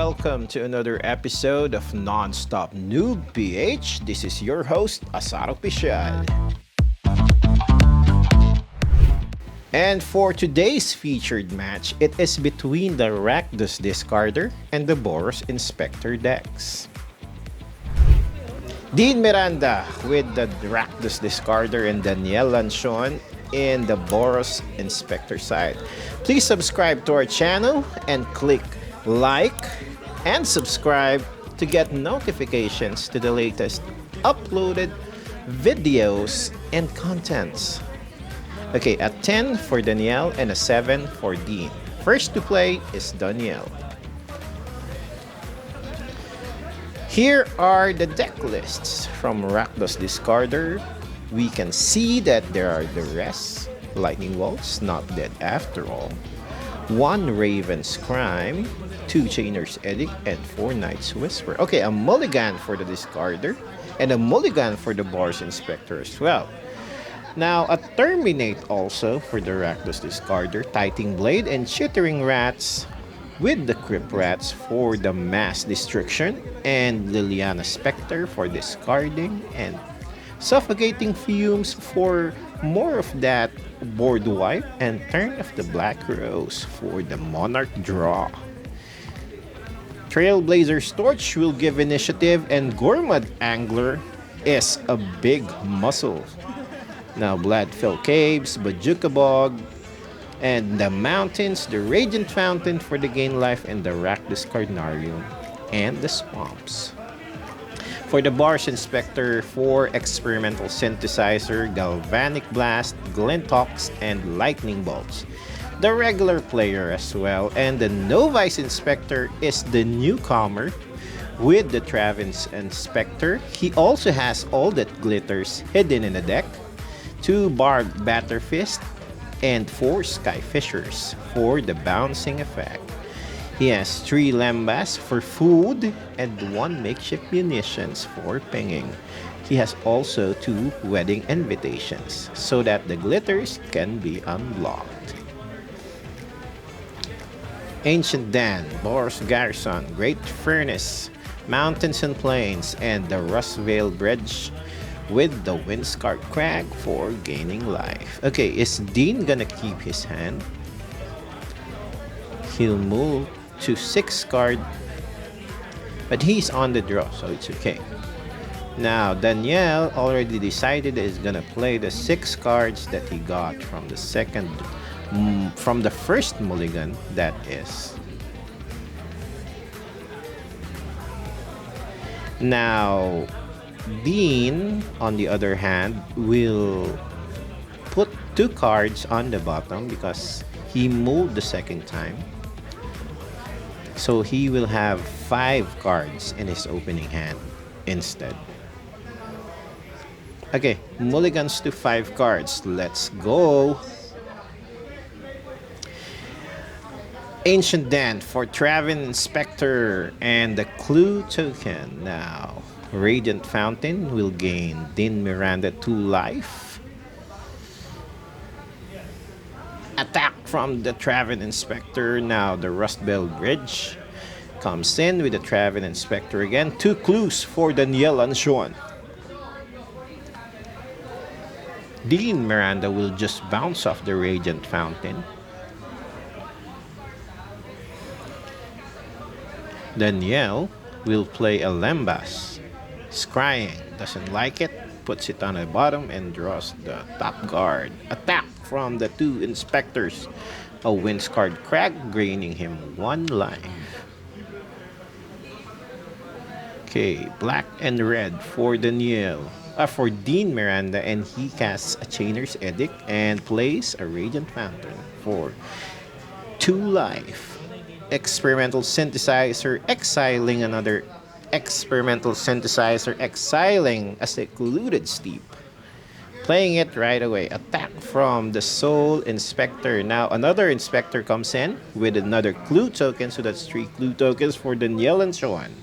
welcome to another episode of Non-Stop Noob PH. This is your host, ASAR OPISYAL. And for today's featured match, it is between the Rakdos Discarder and the Boros Inspector decks. Dean Miranda with the Rakdos Discarder and Danielle Lancion in the Boros Inspector side. Please subscribe to our channel and click like and subscribe to get notifications to the latest uploaded videos and contents. Okay, a 10 for Danielle and a 7 for Dean. First to play is Danielle. Here are the deck lists from Rakdos Discarder. We can see that there are the rest, Lightning Bolts, not dead after all, 1 Raven's Crime, 2 Chainer's Edict, and 4 Knight's Whisper. Okay, a mulligan for the Discarder, and a mulligan for the Boros Inspector as well. Now, a Terminate also for the Rakdos Discarder, Titan Blade, and Chittering Rats with the Crypt Rats for the Mass Destruction, and Liliana Spectre for discarding, and Suffocating Fumes for more of that board wipe, and Turn of the Black Rose for the Monarch draw. Trailblazer's Torch will give initiative, and Gourmand Angler is a big muscle. Now, Bloodfell Caves, Bajuka Bog, and the Mountains, the Radiant Fountain for the Gain Life, and the Rakdos Carnarium, and the Swamps. For the Boros Inspector, 4 Experimental Synthesizer, Galvanic Blast, Glintox, and Lightning Bolts. The regular player as well, and the Novice Inspector is the newcomer with the Travin's Inspector. He also has all that glitters hidden in the deck, 2 Barbed Batterfist, and 4 Skyfishers for the bouncing effect. He has 3 Lembas for food and 1 Makeshift Munitions for pinging. He has also 2 Wedding Invitations so that the glitters can be unlocked. Ancient Den, Boros Garrison, Great Furnace, Mountains and Plains, and the Rustvale Bridge with the Windscarred Crag for gaining life. Okay, is Dean gonna keep his hand? He'll move to 6 card, but he's on the draw, so it's okay. Now, Danielle already decided he's gonna play the 6 cards that he got from the first mulligan, that is. Now, Dean, on the other hand, will put 2 cards on the bottom because he moved the second time. So he will have 5 cards in his opening hand instead. Okay, mulligans to 5 cards. Let's go. Ancient Den for Traven Inspector and the Clue token. Now, Radiant Fountain will gain Dean Miranda 2 life. Attack from the Traven Inspector. Now, the Rustvale Bridge comes in with the Traven Inspector again. 2 clues for Danielle Lancion. Dean Miranda will just bounce off the Radiant Fountain. Danielle will play a Lembas. Scrying, doesn't like it, puts it on the bottom and draws the top card. Attack from the 2 Inspectors. A Windscarred Crag, gaining him 1 life. Okay, black and red for Danielle. For Dean Miranda, and he casts a Chainer's Edict and plays a Radiant Fountain for 2 life. Experimental Synthesizer, exiling another Experimental Synthesizer, exiling a Secluded Steep. Playing it right away. Attack from the Soul Inspector. Now, another Inspector comes in with another Clue token, so that's 3 Clue tokens for Danielle and Sean.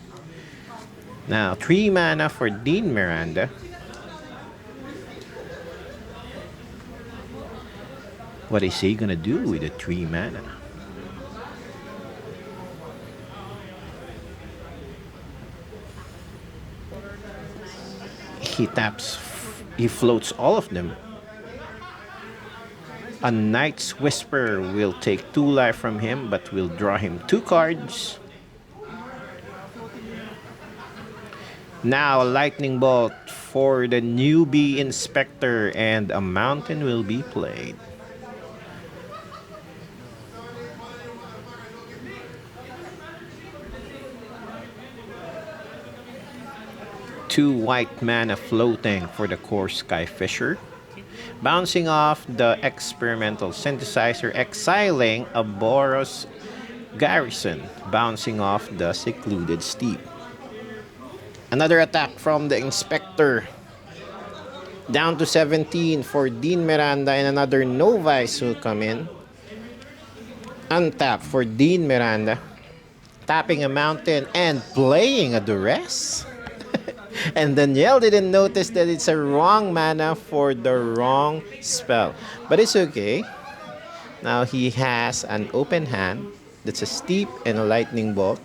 Now, 3 mana for Dean Miranda. What is he gonna do with the 3 mana? He floats all of them. A Knight's Whisper will take 2 life from him, but will draw him 2 cards. Now a Lightning Bolt for the newbie Inspector, and a Mountain will be played. Two white mana floating for the core Skyfisher. Bouncing off the experimental synthesizer, exiling a Boros Garrison, bouncing off the secluded steep. Another attack from the Inspector. Down to 17 for Dean Miranda, and another Novice will come in. Untap for Dean Miranda. Tapping a Mountain and playing a Duress. And Danielle didn't notice that it's a wrong mana for the wrong spell. But it's okay. Now he has an open hand. That's a Steep and a Lightning Bolt.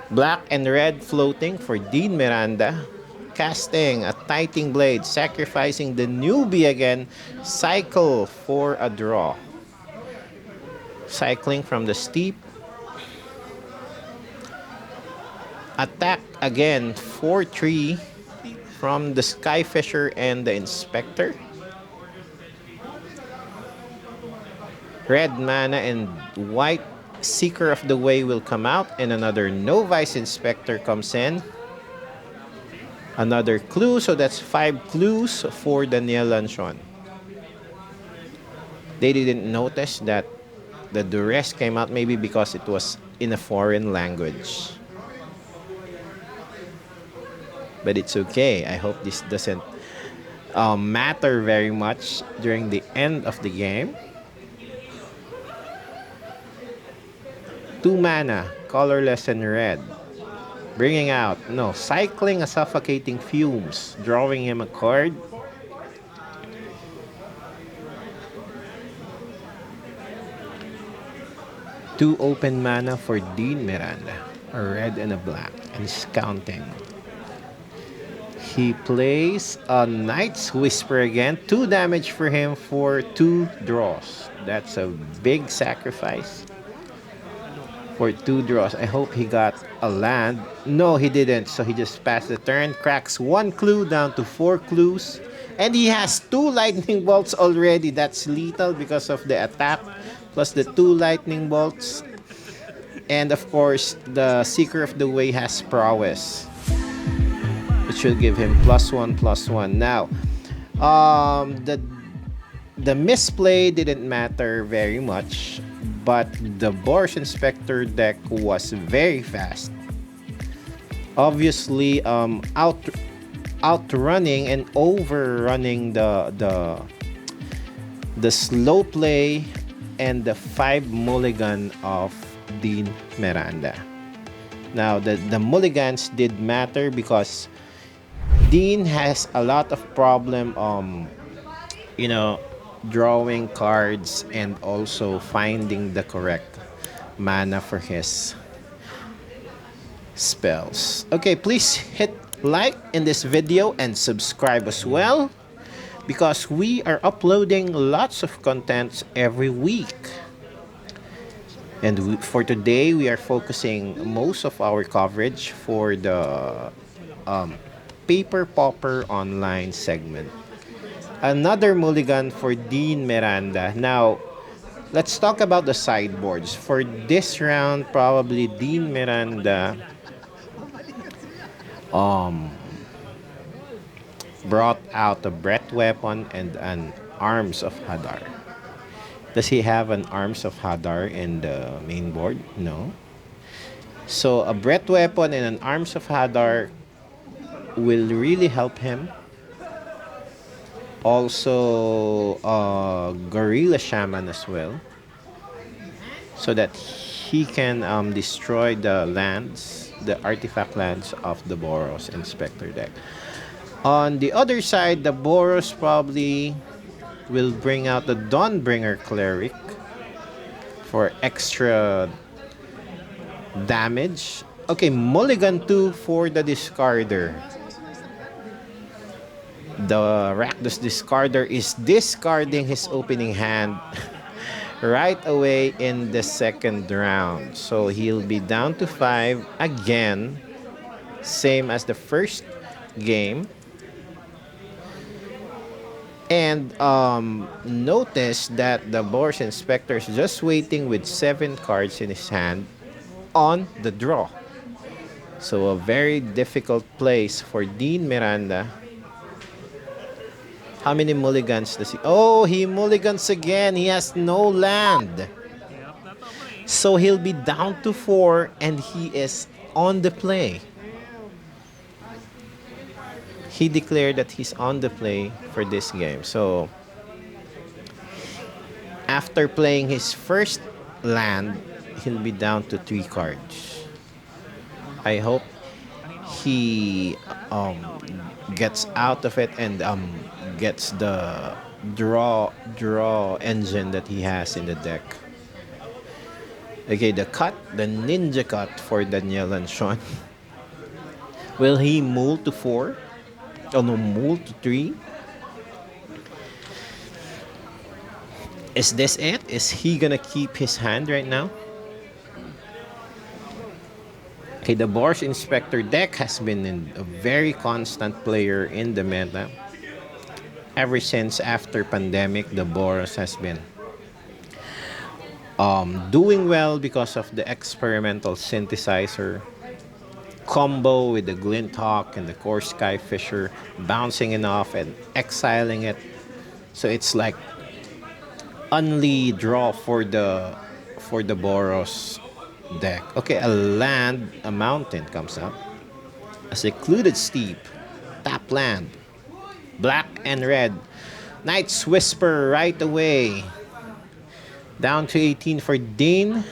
Black and red floating for Dean Miranda. Casting a Tighting Blade, sacrificing the newbie again. Cycle for a draw. Cycling from the Steep. Attack again, 4-3 from the Skyfisher and the Inspector. Red mana and white Seeker of the Way will come out, and another Novice Inspector comes in. Another clue, so that's 5 clues for Daniel Lancion. They didn't notice that the Duress came out, maybe because it was in a foreign language. But it's okay. I hope this doesn't matter very much during the end of the game. 2 mana, colorless and red. Bringing out, cycling a Suffocating Fumes, drawing him a card. Two open mana for Dean Miranda, a red and a black, and he's counting. He plays a Knight's Whisper again. 2 damage for him for 2 draws. That's a big sacrifice for 2 draws. I hope he got a land. No, he didn't. So he just passed the turn. Cracks 1 clue down to 4 clues. And he has 2 Lightning Bolts already. That's lethal because of the attack. Plus the 2 Lightning Bolts. And of course, the Seeker of the Way has prowess. It should give him +1/+1. Now, the misplay didn't matter very much, but the Boros Inspector deck was very fast. Obviously, outrunning and overrunning the slow play and the 5 mulligan of Dean Miranda. Now, the mulligans did matter because Dean has a lot of problem drawing cards and also finding the correct mana for his spells. Okay, please hit like in this video and subscribe as well, because we are uploading lots of contents every week. And for today, we are focusing most of our coverage for the PAUPER online segment. Another mulligan for Dean Miranda. Now, let's talk about the sideboards. For this round, probably Dean Miranda brought out a Breath Weapon and an Arms of Hadar. Does he have an Arms of Hadar in the main board? No. So a Breath Weapon and an Arms of Hadar will really help him. Also, Gorilla Shaman as well, so that he can destroy the lands, the artifact lands of the Boros Inspector deck. On the other side, the Boros probably will bring out the Dawnbringer Cleric for extra damage. Okay, mulligan 2 for the Discarder. The Rakdos Discarder is discarding his opening hand right away in the second round. So he'll be down to 5 again, same as the first game. And notice that the Boros Inspector is just waiting with 7 cards in his hand on the draw. So a very difficult place for Dean Miranda. How many mulligans does he? Oh, he mulligans again. He has no land. So he'll be down to 4 and he is on the play. He declared that he's on the play for this game. So after playing his first land, he'll be down to 3 cards. I hope he gets out of it and gets the draw engine that he has in the deck. Okay, the ninja cut for Daniel Lancion. Will he mull to 4? Oh no, mull to 3? Is this it? Is he gonna keep his hand right now? Okay, the Boros Inspector deck has been a very constant player in the meta. Ever since after pandemic, the Boros has been doing well because of the experimental synthesizer combo with the Glint Hawk and the Core Sky Fisher, bouncing it off and exiling it. So it's like only draw for the Boros deck. Okay, a mountain comes up. A secluded steep, tap land, black and red. Knight's Whisper right away. Down to 18 for Dean.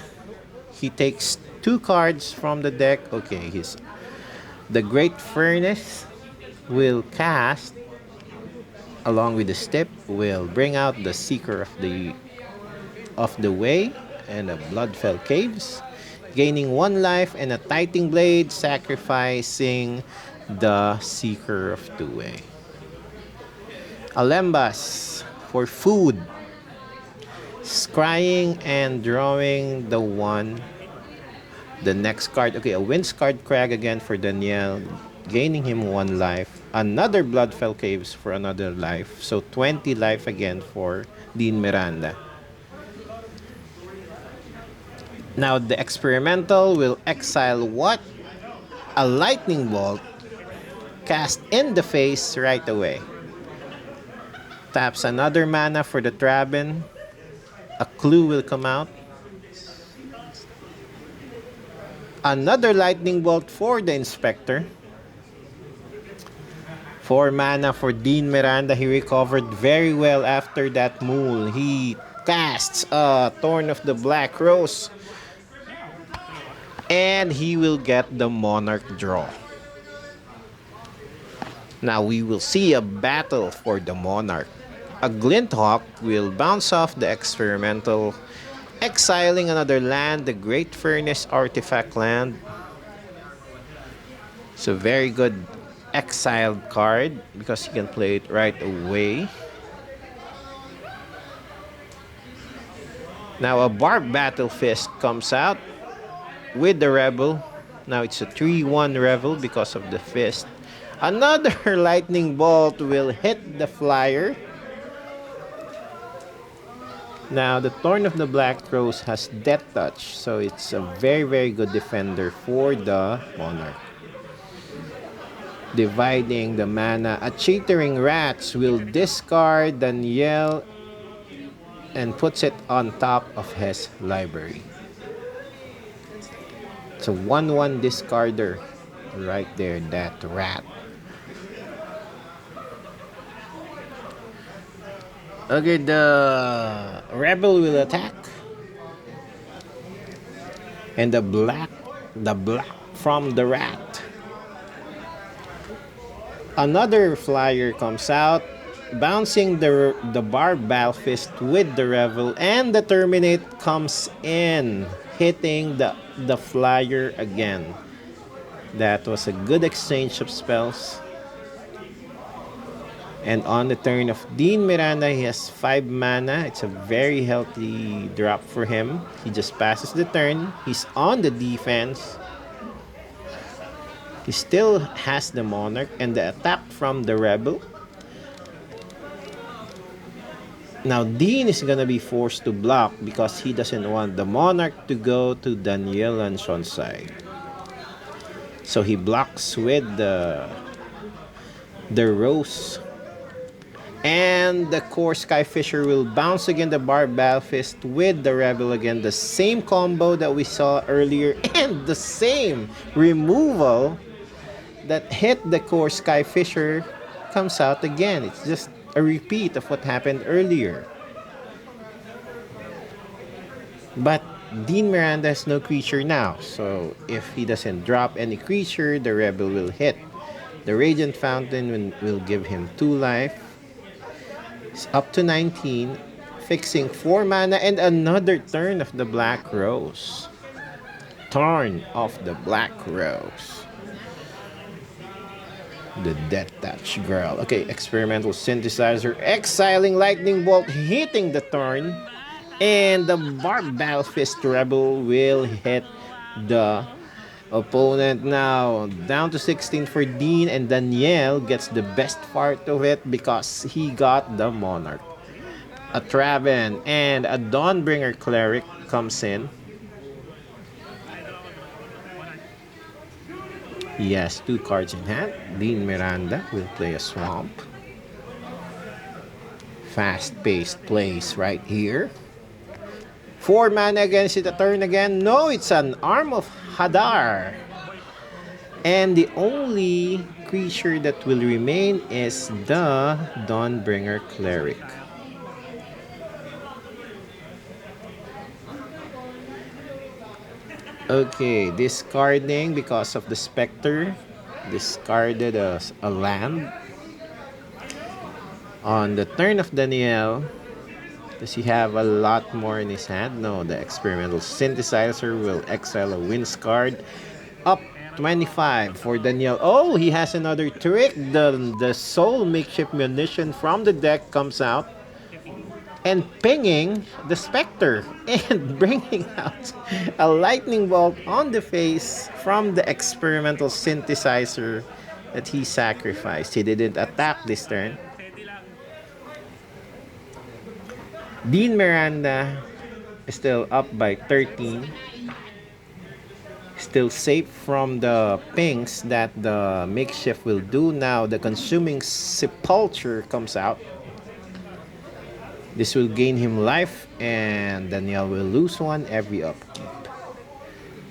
He takes 2 cards from the deck. Okay, the Great Furnace will cast along with the step, will bring out the Seeker of the Way and the Bloodfell Caves, gaining 1 life, and a Tighting Blade, sacrificing the Seeker of the Way. Alembas for food, scrying and drawing the next card. Okay, a Windscarred Crag again for Daniel, gaining him 1 life. Another Bloodfell Caves for another life. So 20 life again for Dean Miranda. Now the experimental will exile what? A Lightning Bolt, cast in the face right away. Taps another mana for the Traben. A clue will come out. Another Lightning Bolt for the Inspector. 4 mana for Dean Miranda. He recovered very well after that mull. He casts a Thorn of the Black Rose. And he will get the Monarch draw. Now we will see a battle for the Monarch. A Glint Hawk will bounce off the experimental, exiling another land, the Great Furnace Artifact land. It's a very good exiled card because he can play it right away. Now a Barb Battle Fist comes out with the Rebel. Now it's a 3-1 Rebel because of the Fist. Another Lightning Bolt will hit the Flyer. Now the Thorn of the Black Rose has Death Touch, so it's a very, very good defender for the Monarch. Dividing the mana, a Chittering Rats will discard Daniel and puts it on top of his library. It's a 1-1 discarder right there, that rat. Okay, the Rebel will attack. And the black from the rat. Another flyer comes out, bouncing the Barb Battle Fist with the Revel, and the Terminate comes in, hitting the flyer again. That was a good exchange of spells. And on the turn of Dean Miranda, he has 5 mana. It's a very healthy drop for him. He just passes the turn. He's on the defense. He still has the Monarch and the attack from the Rebel. Now, Dean is gonna be forced to block because he doesn't want the Monarch to go to Daniel Lancion's side. So he blocks with the Rose. And the Core Skyfisher will bounce again the Barbell Fist with the Rebel again. The same combo that we saw earlier and the same removal that hit the Core Skyfisher comes out again. It's just a repeat of what happened earlier. But Dean Miranda has no creature now, so if he doesn't drop any creature, the Rebel will hit. The Radiant Fountain will give him 2 life. It's up to 19, fixing 4 mana and another turn of the Black Rose. Turn of the Black Rose. The Death Touch girl. Okay, Experimental Synthesizer, exiling Lightning Bolt, hitting the turn. And the Barbell Fist Rebel will hit the opponent now. Down to 16 for Dean, and Daniel gets the best part of it because he got the Monarch. A Traven and a Dawnbringer Cleric comes in. He has 2 cards in hand. Dean Miranda will play a Swamp. Fast-paced plays right here. 4 mana against it, a turn again. No, it's an Arm of Hadar. And the only creature that will remain is the Dawnbringer Cleric. Okay, discarding because of the Spectre. Discarded a land. On the turn of Daniel, does he have a lot more in his hand? No, the Experimental Synthesizer will exile a Winds card. Up 25 for Daniel. Oh, he has another trick. The Soul Makeshift Munition from the deck comes out. And pinging the Spectre and bringing out a Lightning Bolt on the face from the Experimental Synthesizer that he sacrificed. He didn't attack this turn. Dean Miranda is still up by 13. Still safe from the pings that the makeshift will do. Now the Consuming Sepulture comes out. This will gain him life, and Daniel will lose 1 every upkeep.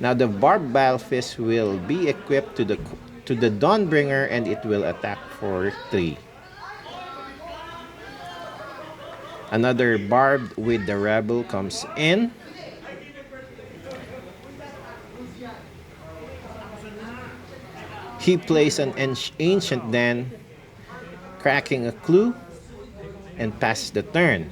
Now the Barbell Fist will be equipped to the Dawnbringer, and it will attack for 3. Another Barbed with the Rebel comes in. He plays an Ancient Den, cracking a clue, and passes the turn.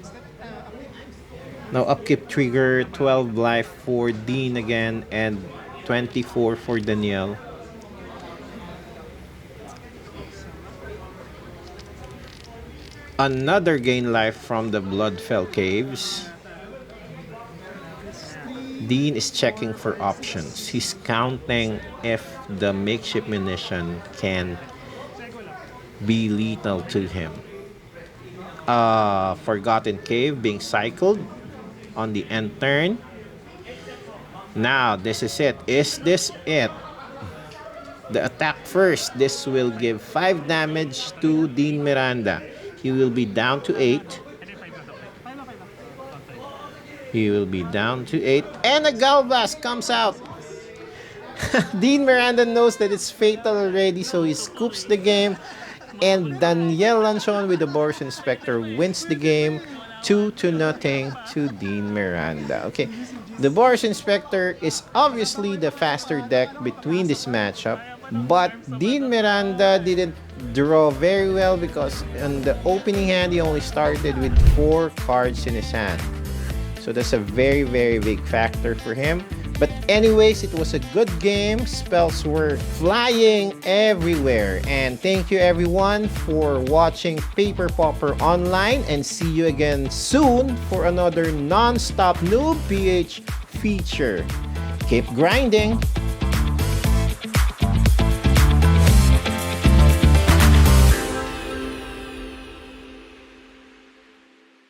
Now upkeep trigger, 12 life for Dean again, and 24 for Daniel. Another gain life from the Bloodfell Caves. Dean is checking for options. He's counting if the makeshift munition can be lethal to him. Forgotten Cave being cycled on the end turn. Now, this is it. Is this it? The attack first. This will give 5 damage to Dean Miranda. He will be down to 8. He will be down to 8. And a Galvas comes out. Dean Miranda knows that it's fatal already, so he scoops the game. And Daniel Lancion with the Boros Inspector wins the game 2-0 to Dean Miranda. Okay, the Boros Inspector is obviously the faster deck between this matchup, but Dean Miranda didn't draw very well because in the opening hand he only started with 4 cards in his hand. So that's a very, very big factor for him. But anyways, it was a good game. Spells were flying everywhere. And thank you everyone for watching Paper Pauper Online, and see you again soon for another non-stop noob PH feature. Keep grinding!